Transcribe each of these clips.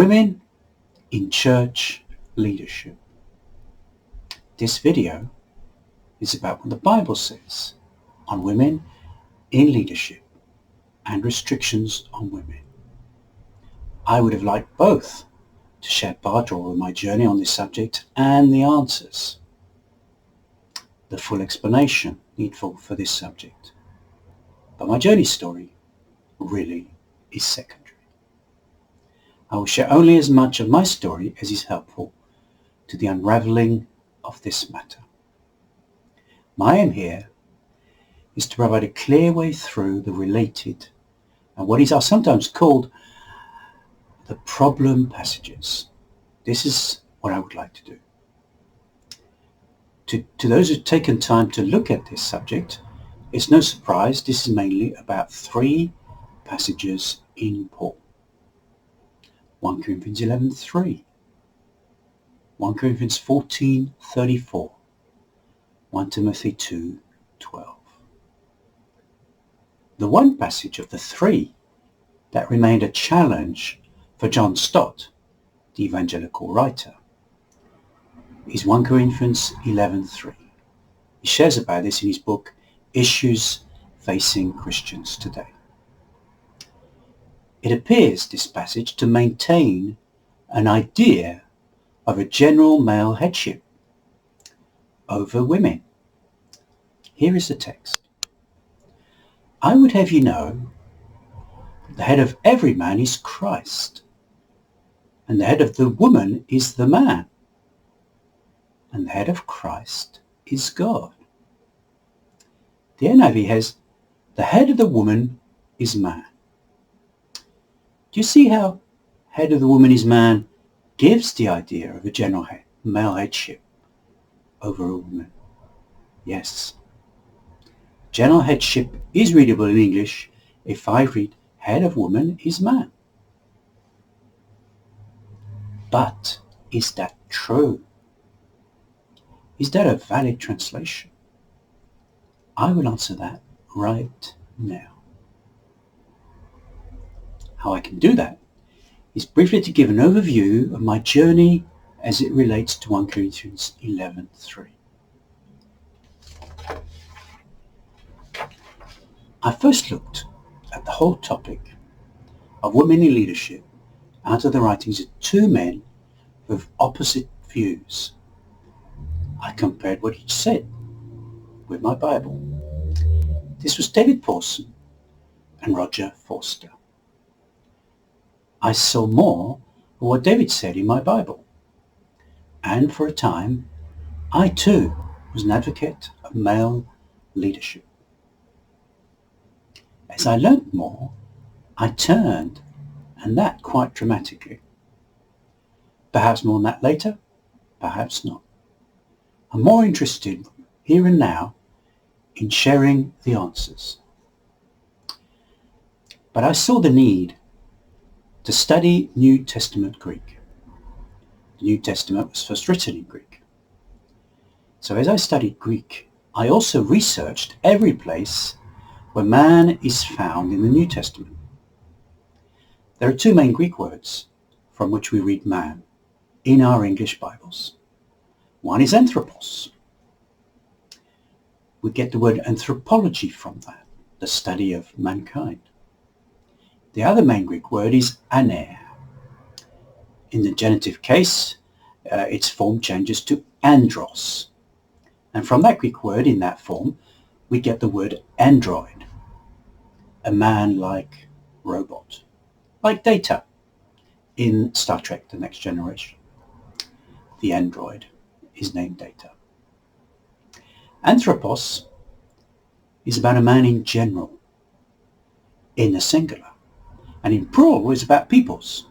Women in Church Leadership. This video is about what the Bible says on women in leadership and restrictions on women. I would have liked both to share part of my journey on this subject and the answers, the full explanation needful for this subject. But my journey story really is secondary. I will share only as much of my story as is helpful to the unravelling of this matter. My aim here is to provide a clear way through the related and what are sometimes called the problem passages. This is what I would like to do. To those who've taken time to look at this subject, it's no surprise this is mainly about three passages in Paul. 1 Corinthians 11:3, 1 Corinthians 14:34, 1 Timothy 2:12. The one passage of the three that remained a challenge for John Stott, the evangelical writer, is 1 Corinthians 11:3. He shares about this in his book, Issues Facing Christians Today. It appears, this passage, to maintain an idea of a general male headship over women. Here is the text. I would have you know, the head of every man is Christ, and the head of the woman is the man, and the head of Christ is God. The NIV has, the head of the woman is man. Do you see how head of the woman is man gives the idea of a general male headship over a woman? Yes. General headship is readable in English if I read head of woman is man. But is that true? Is that a valid translation? I will answer that right now. How I can do that is briefly to give an overview of my journey as it relates to 1 Corinthians 11:3. I first looked at the whole topic of women in leadership out of the writings of two men with opposite views. I compared what each said with my Bible. This was David Pawson and Roger Forster. I saw more of what David said in my Bible, and for a time, I too was an advocate of male leadership. As I learned more, I turned, and that quite dramatically. Perhaps more on that later, perhaps not. I'm more interested here and now in sharing the answers. But I saw the need to study New Testament Greek. The New Testament was first written in Greek. So as I studied Greek, I also researched every place where man is found in the New Testament. There are two main Greek words from which we read man in our English Bibles. One is anthropos. We get the word anthropology from that, the study of mankind. The other main Greek word is aner. In the genitive case, its form changes to andros. And from that Greek word in that form, we get the word android, a man-like robot, like Data in Star Trek: The Next Generation. The android is named Data. Anthropos is about a man in general, in the singular. And in plural is about peoples,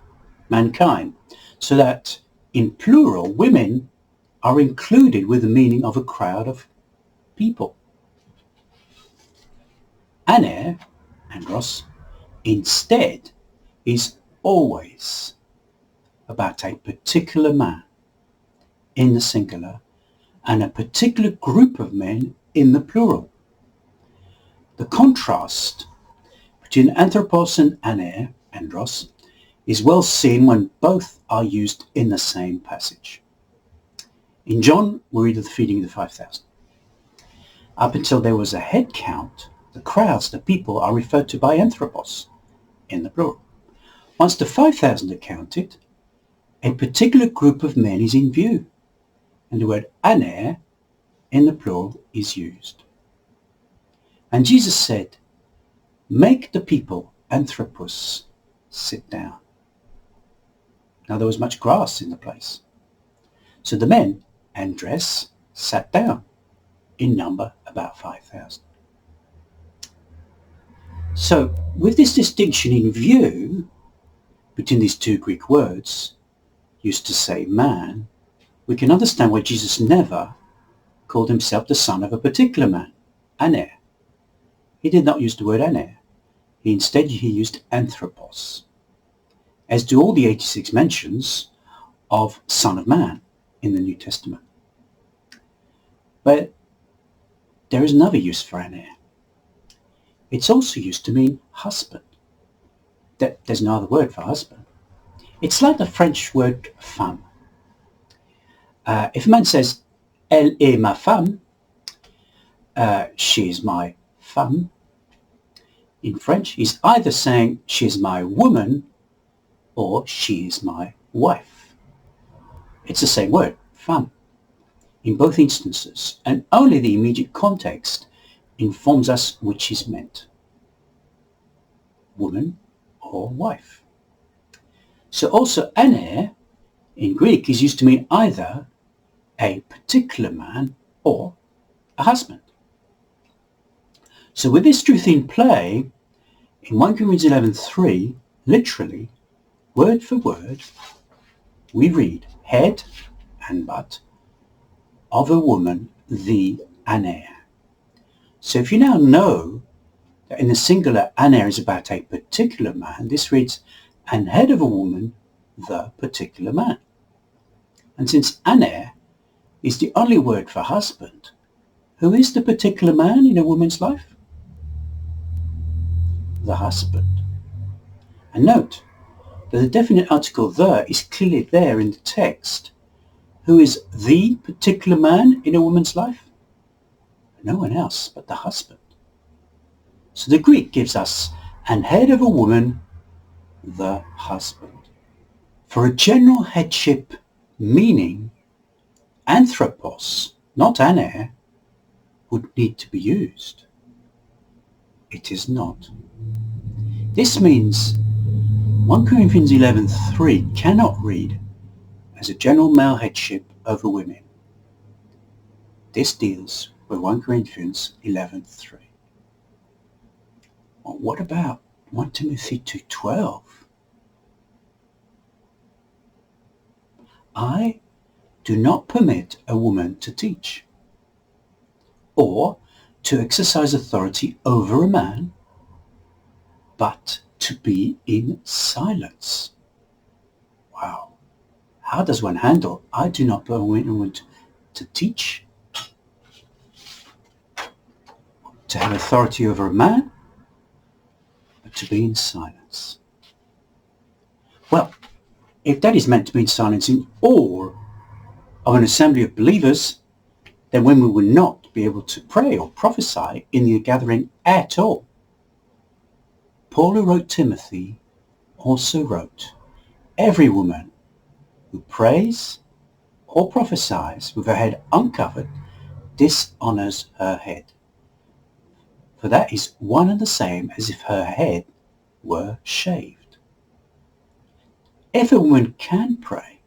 mankind, so that in plural women are included with the meaning of a crowd of people. Aner, andros, instead is always about a particular man in the singular and a particular group of men in the plural. The contrast between anthropos and aner, andros, is well seen when both are used in the same passage. In John, we read of the feeding of the 5,000. Up until there was a head count, the crowds, the people, are referred to by anthropos, in the plural. Once the 5,000 are counted, a particular group of men is in view, and the word aner, in the plural, is used. And Jesus said, "Make the people, anthropos, sit down." Now there was much grass in the place. So the men, andres, sat down, in number about 5,000. So with this distinction in view between these two Greek words, used to say man, we can understand why Jesus never called himself the son of a particular man, aner. He did not use the word aner. Instead he used anthropos, as do all the 86 mentions of Son of Man in the New Testament. But there is another use for aner. It's also used to mean husband. There's no other word for husband. It's like the French word femme. If a man says, "Elle est ma femme," she is my femme, in French, he's either saying she is my woman or she is my wife. It's the same word, femme, in both instances, and only the immediate context informs us which is meant, woman or wife. So also aner in Greek is used to mean either a particular man or a husband. So with this truth in play, in 1 Corinthians 11:3, literally, word for word, we read head and butt of a woman, the aner. So if you now know that in the singular aner is about a particular man, this reads, and head of a woman, the particular man. And since aner is the only word for husband, who is the particular man in a woman's life? The husband. And note that the definite article the is clearly there in the text. Who is the particular man in a woman's life? No one else but the husband. So the Greek gives us and head of a woman, the husband. For a general headship meaning, anthropos, not aner, would need to be used. It is not. This means 1 Corinthians 11:3 cannot read as a general male headship over women. This deals with 1 Corinthians 11:3. Well, what about 1 Timothy 2:12? I do not permit a woman to teach or to exercise authority over a man, but to be in silence. Wow. How does one handle, I do not permit a woman to teach, to have authority over a man, but to be in silence? Well, if that is meant to be in silence in all of an assembly of believers, then women will not be able to pray or prophesy in the gathering at all. Paul, who wrote Timothy, also wrote, every woman who prays or prophesies with her head uncovered dishonors her head. For that is one and the same as if her head were shaved. If a woman can pray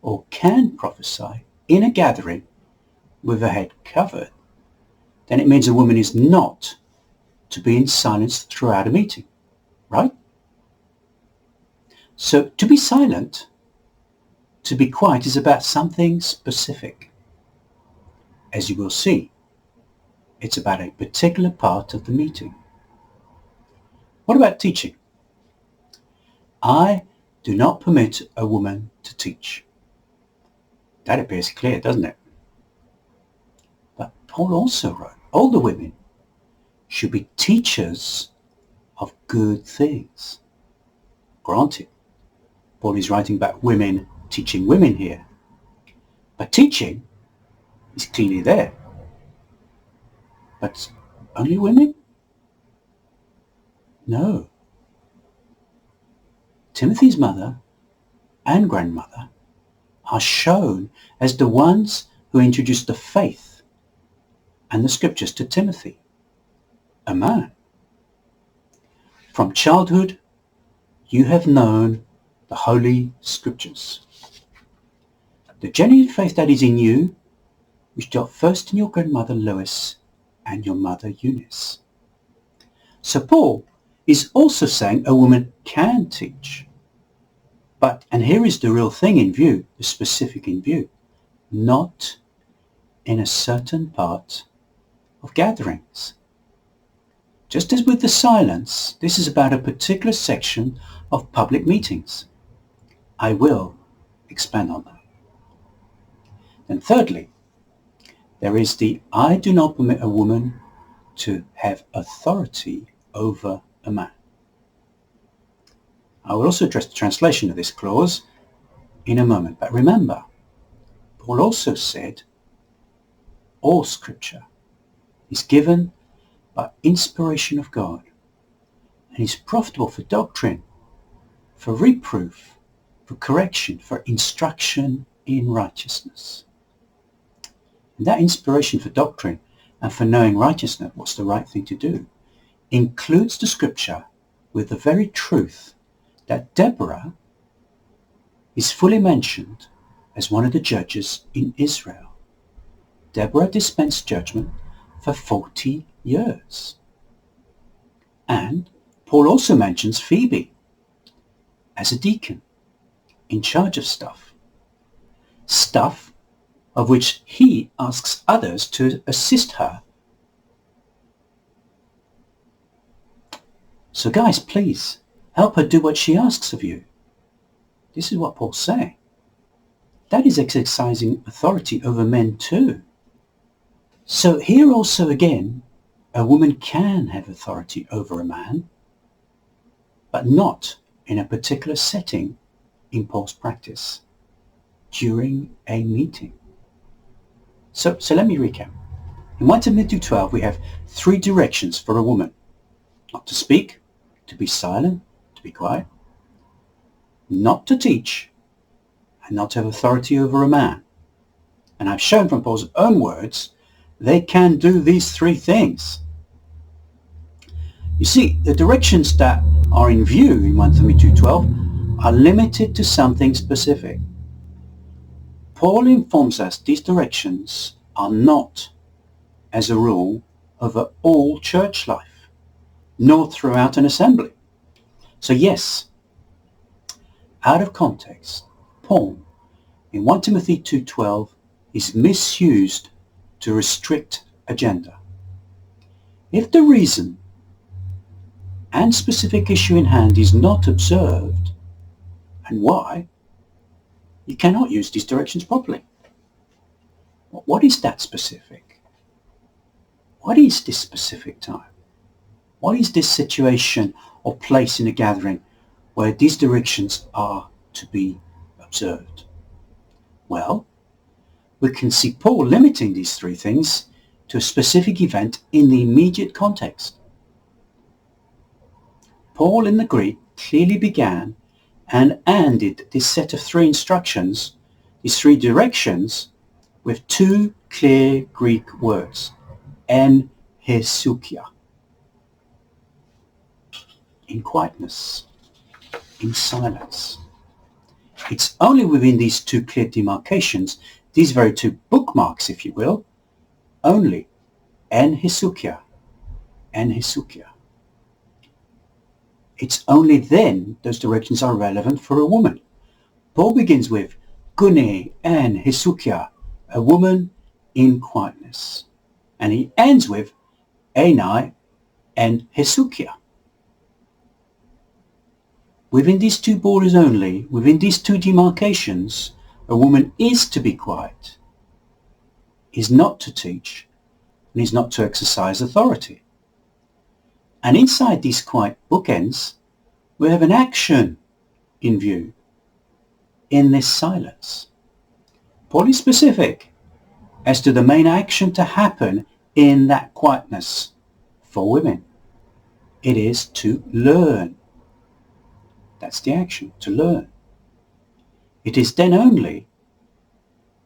or can prophesy in a gathering with her head covered, then it means a woman is not to be in silence throughout a meeting, right? So to be silent, to be quiet, is about something specific. As you will see, it's about a particular part of the meeting. What about teaching? I do not permit a woman to teach. That appears clear, doesn't it? But Paul also wrote, older women should be teachers of good things. Granted, Paul is writing about women teaching women here, but teaching is clearly there. But only women? No. Timothy's mother and grandmother are shown as the ones who introduced the faith and the scriptures to Timothy, a man. From childhood, you have known the Holy Scriptures. The genuine faith that is in you, which dwelt first in your grandmother Lois and your mother Eunice. So Paul is also saying a woman can teach. But, and here is the real thing in view, the specific in view, not in a certain part of gatherings. Just as with the silence, this is about a particular section of public meetings. I will expand on that. And thirdly, there is the I do not permit a woman to have authority over a man. I will also address the translation of this clause in a moment. But remember, Paul also said all scripture is given by inspiration of God and is profitable for doctrine, for reproof, for correction, for instruction in righteousness. And that inspiration for doctrine and for knowing righteousness, what's the right thing to do, includes the scripture with the very truth that Deborah is fully mentioned as one of the judges in Israel. Deborah dispensed judgment for 40 years. And Paul also mentions Phoebe as a deacon in charge of stuff of which he asks others to assist her. So guys, please help her do what she asks of you. This is what Paul's saying. That is exercising authority over men too. So here also again, a woman can have authority over a man, but not in a particular setting in Paul's practice, during a meeting. So let me recap. In 1 Timothy 12, we have 3 directions for a woman. Not to speak, to be silent, to be quiet, not to teach, and not to have authority over a man. And I've shown from Paul's own words, they can do these 3 things. You see, the directions that are in view in 1 Timothy 2:12 are limited to something specific. Paul informs us these directions are not, as a rule, over all church life, nor throughout an assembly. So yes, out of context, Paul in 1 Timothy 2:12 is misused to restrict agenda. If the reason and specific issue in hand is not observed, and why, you cannot use these directions properly. What is that specific? What is this specific time? What is this situation or place in a gathering where these directions are to be observed? Well, we can see Paul limiting these 3 things to a specific event in the immediate context. Paul in the Greek clearly began and ended this set of 3 instructions, these 3 directions, with 2 clear Greek words, en hesukia, in quietness, in silence. It's only within these 2 clear demarcations, these very 2 bookmarks, if you will, only en hesukia, en hesukia. It's only then those directions are relevant for a woman. Paul begins with gune en hesukia, a woman in quietness. And he ends with enai en hesukia. Within these 2 borders only, within these 2 demarcations, a woman is to be quiet, is not to teach, and is not to exercise authority. And inside these quiet bookends, we have an action in view in this silence. Paul is specific as to the main action to happen in that quietness for women. It is to learn. That's the action, to learn. It is then only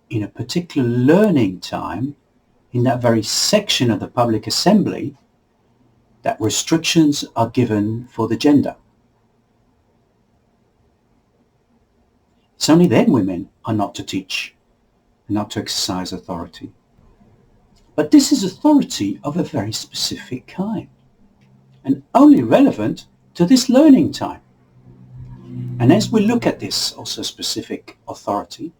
in a particular learning time, in that very section of the public assembly, that restrictions are given for the gender. It's only then women are not to teach, not to exercise authority. But this is authority of a very specific kind, and only relevant to this learning time. And as we look at this also specific authority,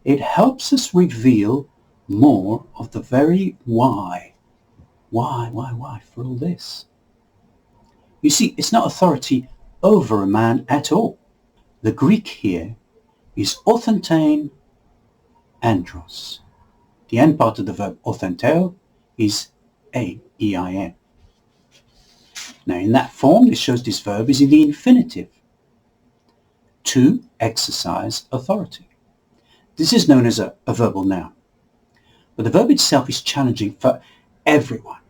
it helps us reveal more of the very why. Why for all this? You see, it's not authority over a man at all. The Greek here is orthentein andros. The end part of the verb orthenteo is A-E-I-N. Now in that form, this shows this verb is in the infinitive. To exercise authority. This is known as a verbal noun. But the verb itself is challenging for everyone.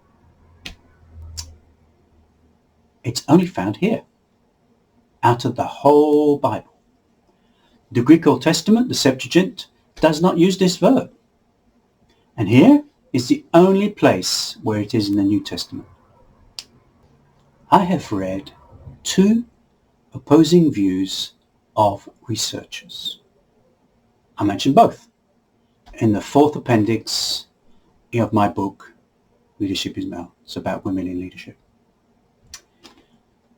It's only found here, out of the whole Bible. The Greek Old Testament, the Septuagint, does not use this verb. And here is the only place where it is in the New Testament. I have read two opposing views of researchers. I mentioned both in the fourth appendix of my book, Leadership is Male. It's about women in leadership.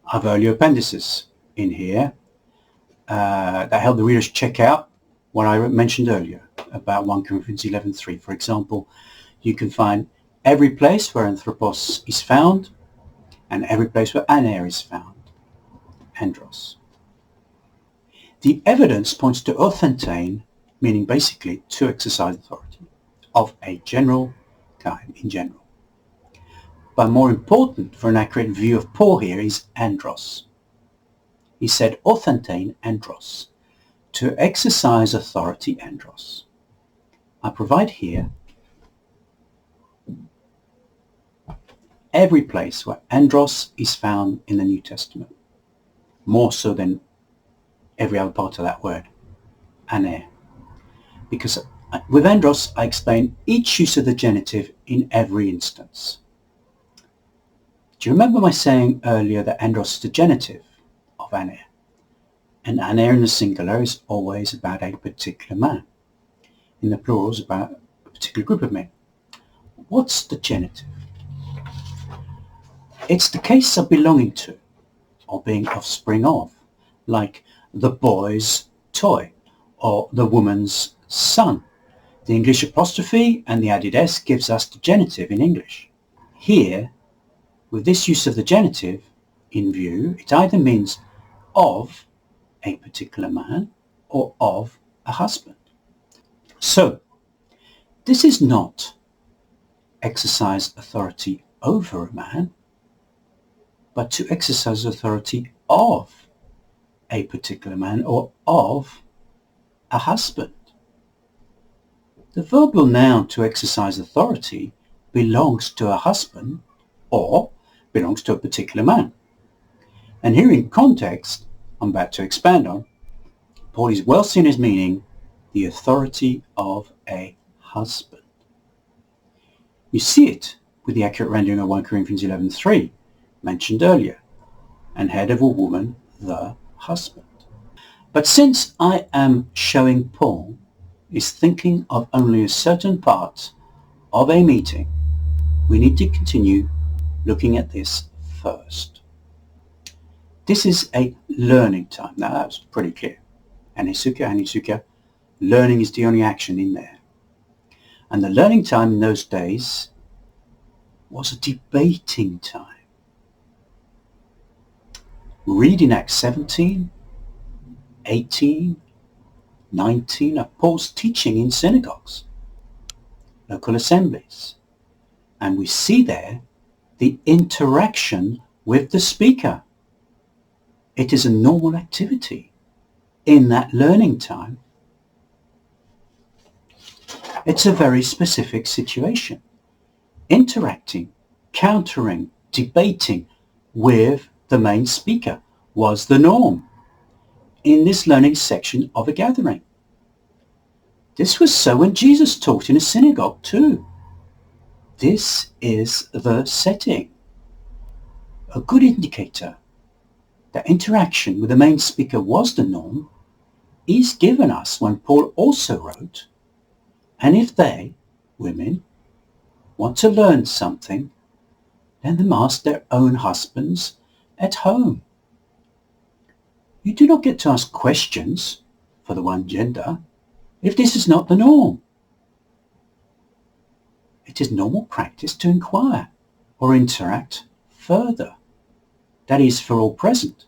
I have earlier appendices in here that help the readers check out what I mentioned earlier about 1 Corinthians 11:3. For example, you can find every place where anthropos is found and every place where aner is found, andros. The evidence points to orthentein, meaning basically to exercise authority of a general kind, in general. But more important for an accurate view of Paul here is andros. He said orthentein andros, to exercise authority andros. I provide here every place where andros is found in the New Testament, more so than every other part of that word, aner. Because with andros, I explain each use of the genitive in every instance. Do you remember my saying earlier that andros is the genitive of aner? And aner in the singular is always about a particular man. In the plural is about a particular group of men. What's the genitive? It's the case of belonging to, or being offspring of, like the boy's toy, or the woman's son. The English apostrophe and the added s gives us the genitive in English. Here, with this use of the genitive in view, it either means of a particular man or of a husband. So, this is not exercise authority over a man, but to exercise authority of a particular man or of a husband. The verbal noun to exercise authority belongs to a husband or belongs to a particular man. And here in context, I'm about to expand on, Paul is well seen as meaning the authority of a husband. You see it with the accurate rendering of 1 Corinthians 11:3, mentioned earlier, and head of a woman, the husband. But since I am showing Paul is thinking of only a certain part of a meeting, we need to continue looking at this first. This is a learning time. Now that's pretty clear. Anisuka, learning is the only action in there. And the learning time in those days was a debating time. Read in Acts 17, 18, 19 of Paul's teaching in synagogues, local assemblies. And we see there the interaction with the speaker. It is a normal activity in that learning time, it's a very specific situation. Interacting, countering, debating with the main speaker was the norm in this learning section of a gathering. This was so when Jesus taught in a synagogue too. This is the setting. A good indicator that interaction with the main speaker was the norm is given us when Paul also wrote, and if they, women, want to learn something, then they ask their own husbands at home. You do not get to ask questions for the one gender if this is not the norm. It is normal practice to inquire or interact further. That is for all present.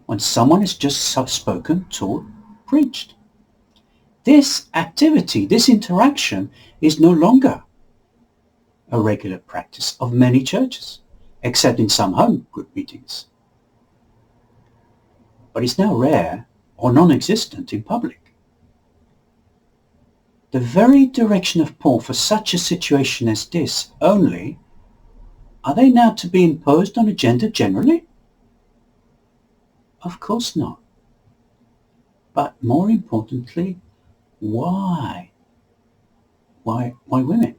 When someone has just spoken, taught, preached. This activity, this interaction is no longer a regular practice of many churches, except in some home group meetings. But it's now rare or non-existent in public. The very direction of Paul for such a situation as this only, are they now to be imposed on a gender generally? Of course not. But more importantly, why? Why women?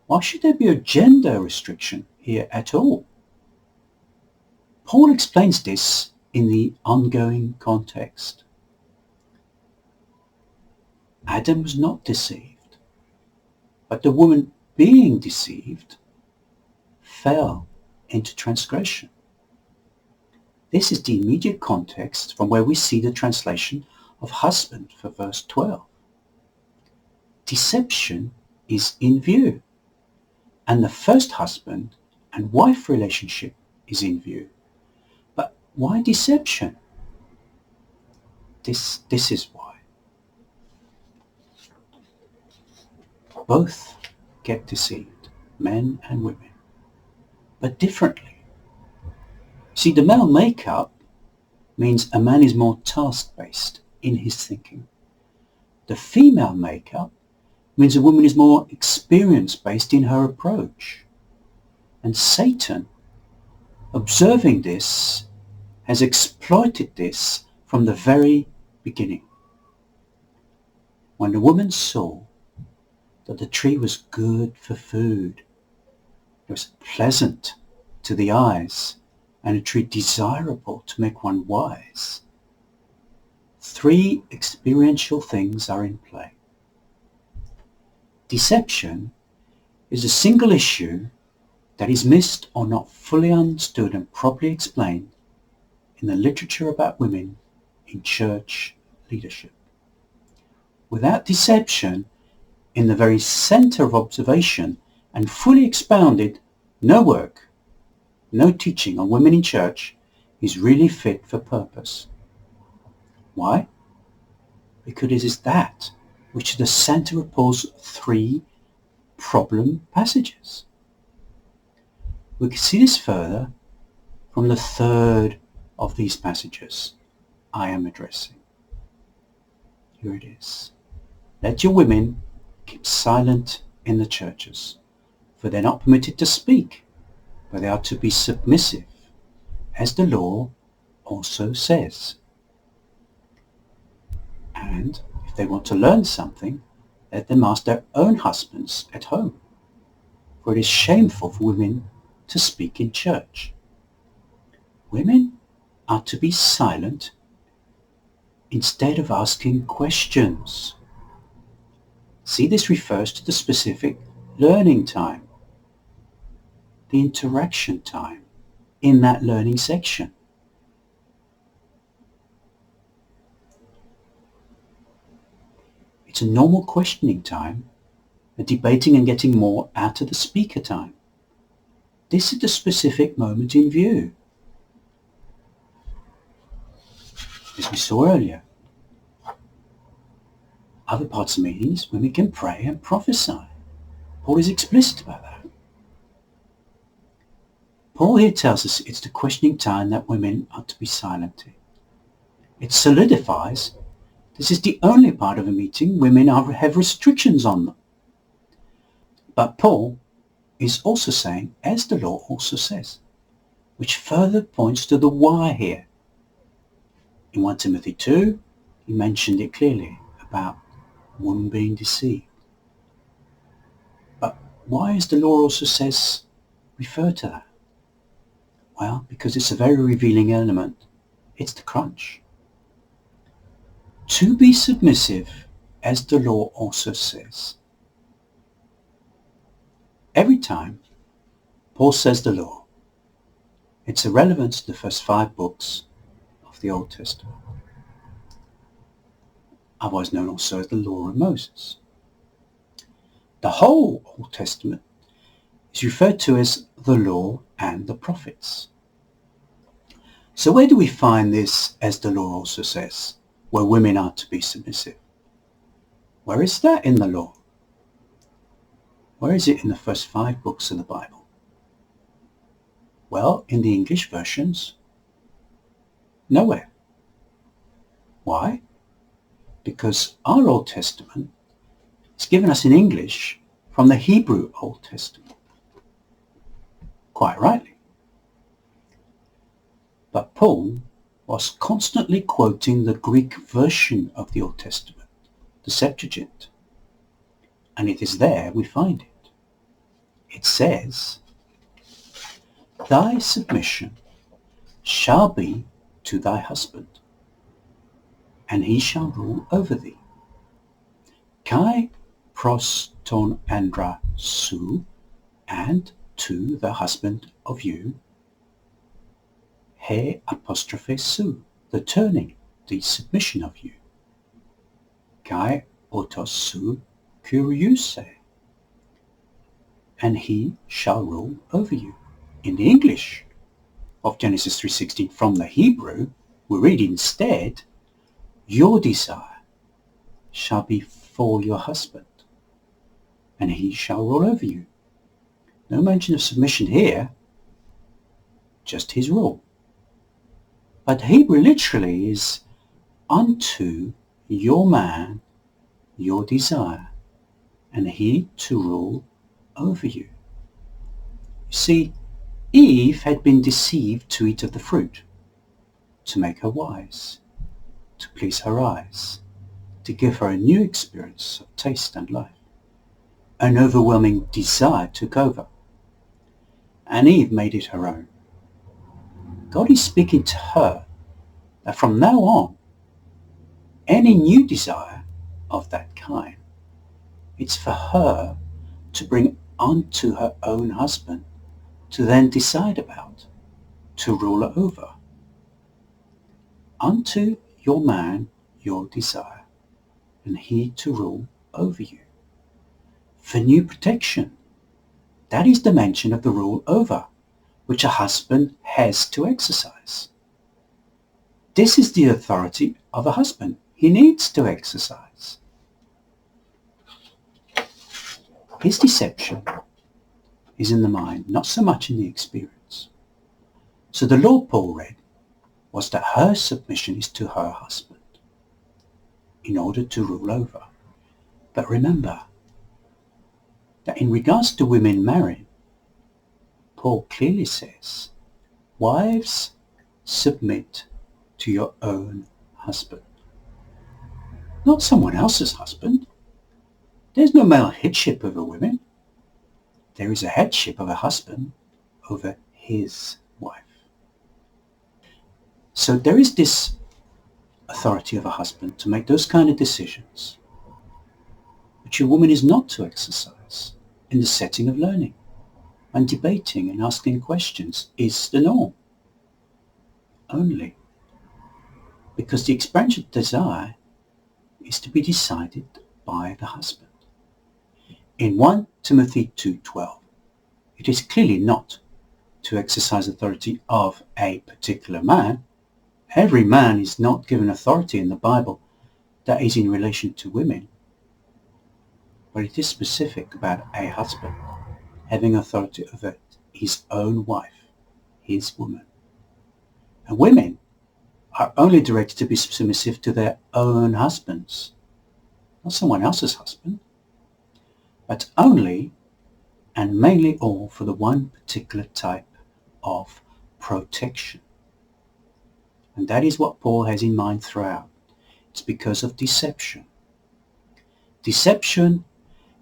Why should there be a gender restriction here at all? Paul explains this in the ongoing context. Adam was not deceived, but the woman being deceived fell into transgression. This is the immediate context from where we see the translation of husband for verse 12. Deception is in view, and the first husband and wife relationship is in view. But why deception? This is why. Both get deceived, men and women, but differently. See, the male makeup means a man is more task-based in his thinking. The female makeup means a woman is more experience-based in her approach. And Satan, observing this, has exploited this from the very beginning. When the woman saw that the tree was good for food, it was pleasant to the eyes, and a tree desirable to make one wise, three experiential things are in play. Deception is a single issue that is missed or not fully understood and properly explained in the literature about women in church leadership. Without deception in the very center of observation and fully expounded, no work, no teaching on women in church is really fit for purpose. Why? Because it is that which is the center of Paul's three problem passages. We can see this further from the third of these passages I am addressing. Here it is. Let your women keep silent in the churches, for they are not permitted to speak, but they are to be submissive, as the law also says. And if they want to learn something, let them ask their own husbands at home, for it is shameful for women to speak in church. Women are to be silent instead of asking questions. See, this refers to the specific learning time, the interaction time in that learning section. It's a normal questioning time, a debating and getting more out of the speaker time. This is the specific moment in view. As we saw earlier, other parts of meetings, women can pray and prophesy. Paul is explicit about that. Paul here tells us it's the questioning time that women are to be silent in. It solidifies this is the only part of a meeting women have restrictions on them. But Paul is also saying, as the law also says, which further points to the why here. In 1 Timothy 2, he mentioned it clearly about women being deceived. But why is the law also says refer to that? Well, because it's a very revealing element. It's the crunch. To be submissive, as the law also says. Every time Paul says the law, it's irrelevant to the first 5 books of the Old Testament, otherwise known also as the Law of Moses. The whole Old Testament is referred to as the Law and the Prophets. So where do we find this, as the law also says, where women are to be submissive? Where is that in the law? Where is it in the first 5 books of the Bible? Well, in the English versions, nowhere. Why? Because our Old Testament is given us in English from the Hebrew Old Testament. Quite rightly. But Paul was constantly quoting the Greek version of the Old Testament, the Septuagint. And it is there we find it. It says, "Thy submission shall be to thy husband, and he shall rule over thee. Kai pros ton andra su, and to the husband of you, he apostrophe su, the turning, the submission of you. Kai otos su kuriuse, and he shall rule over you." In the English of Genesis 3:16 from the Hebrew, we read instead, "Your desire shall be for your husband, and he shall rule over you." No mention of submission here, just his rule. But Hebrew literally is, "Unto your man your desire, and he to rule over you." You see, Eve had been deceived to eat of the fruit, to make her wise, to please her eyes, to give her a new experience of taste and life. An overwhelming desire took over, and Eve made it her own. God is speaking to her that from now on, any new desire of that kind, it's for her to bring unto her own husband to then decide about, to rule over. Unto your man your desire, and he to rule over you. For new protection, that is the mention of the rule over, which a husband has to exercise. This is the authority of a husband he needs to exercise. His deception is in the mind, not so much in the experience. So the law Paul read was that her submission is to her husband in order to rule over. But remember that in regards to women married, Paul clearly says, "Wives, submit to your own husband." Not someone else's husband. There's no male headship over women. There is a headship of a husband over his wife. So there is this authority of a husband to make those kind of decisions, which a woman is not to exercise in the setting of learning and debating and asking questions is the norm. Only because the expansion of desire is to be decided by the husband. In 1 Timothy 2:12, it is clearly not to exercise authority of a particular man. Every man is not given authority in the Bible that is in relation to women, but it is specific about a husband having authority over his own wife, his woman. And women are only directed to be submissive to their own husbands, not someone else's husband, but only and mainly all for the one particular type of protection. And that is what Paul has in mind throughout. It's because of deception. Deception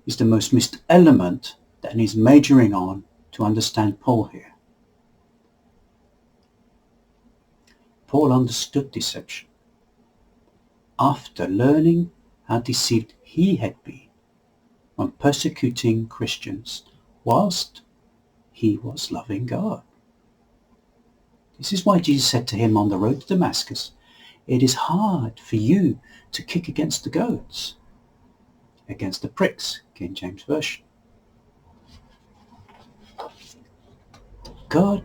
is the most missed element that he's majoring on to understand Paul here. Paul understood deception after learning how deceived he had been when persecuting Christians whilst he was loving God. This is why Jesus said to him on the road to Damascus, "It is hard for you to kick against the goads," against the pricks, King James Version. God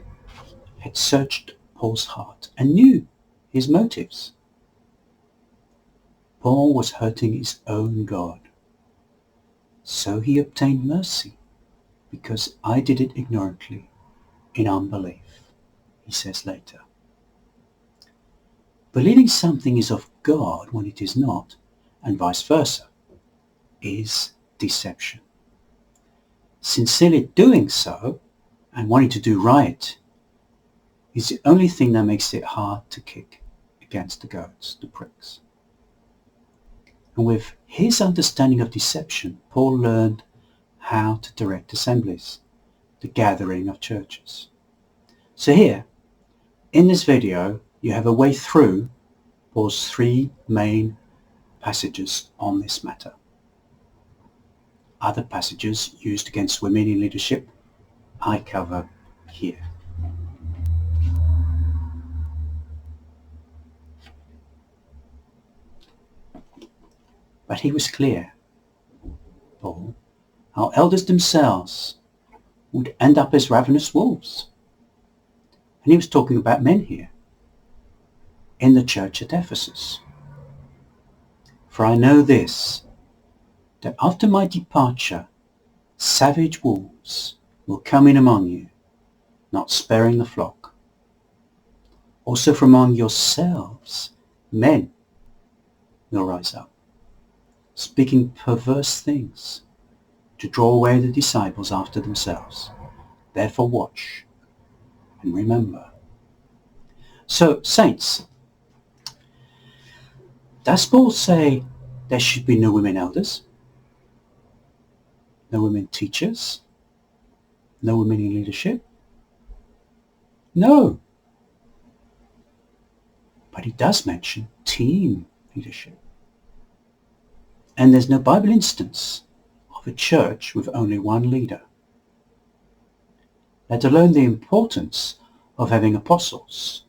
had searched Paul's heart and knew his motives. Paul was hurting his own God. So he obtained mercy, because I did it ignorantly, in unbelief, he says later. Believing something is of God when it is not, and vice versa, is deception. Sincerely doing so, and wanting to do right, is the only thing that makes it hard to kick against the goats, the pricks. And with his understanding of deception, Paul learned how to direct assemblies, the gathering of churches. So here, in this video, you have a way through Paul's 3 main passages on this matter. Other passages used against women in leadership I cover here. But he was clear, Paul, how elders themselves would end up as ravenous wolves. And he was talking about men here, in the church at Ephesus. "For I know this, that after my departure, savage wolves will come in among you, not sparing the flock. Also from among yourselves, men will rise up, speaking perverse things, to draw away the disciples after themselves. Therefore watch and remember." So, saints, does Paul say there should be no women elders? No women teachers? No women in leadership? No. But he does mention team leadership. And there's no Bible instance of a church with only one leader, let alone the importance of having apostles,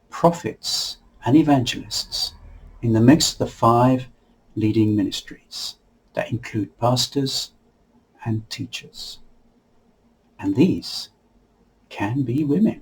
prophets, and evangelists in the mix of the 5 leading ministries that include pastors and teachers. And these can be women.